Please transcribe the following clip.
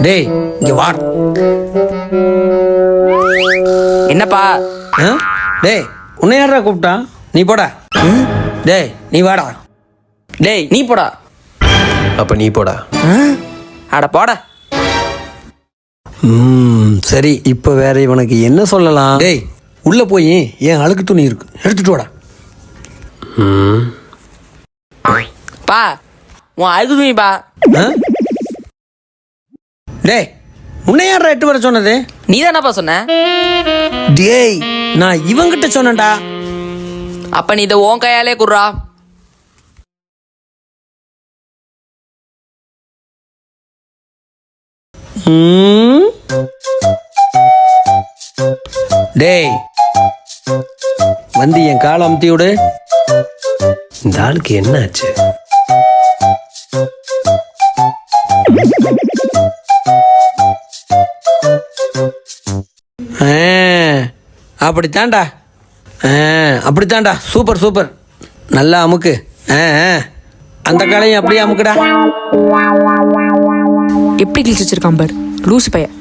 டேய் இங்க வா. என்னப்பா? டேய் உன்னை யாரா கூப்பிட்டா? நீ போடா. டேய் நீ வாடா. டேய் நீ போடா. அப்ப நீ போடா. அட போடா. சரி இப்போ வேற இவனுக்கு என்ன சொல்லலாம்? டேய் உள்ள போய் என் அழுக்கு துணி இருக்கு, எடுத்துட்டு வாடா. பா உன் அழுகு துணிப்பா. டேய் உன்னை யாரா எட்டு வர சொன்னது? நீ தானப்பா சொன்ன. டேய் நான் இவங்கிட்ட சொன்னேன்டா. அப்ப நீ இதை உன் கையாலே குடுறா. டேய் வந்து என் காலை அமுத்தி விடு. இந்த ஆளுக்கு என்ன ஆச்சு? அப்படித்தான்டா, அப்படித்தான்டா. சூப்பர் சூப்பர், நல்லா அமுக்கு. அந்த காலையும் அப்படியே அமுக்குடா. எப்படி கிழிச்சு வச்சிருக்கான் பார் லூசு பையன்.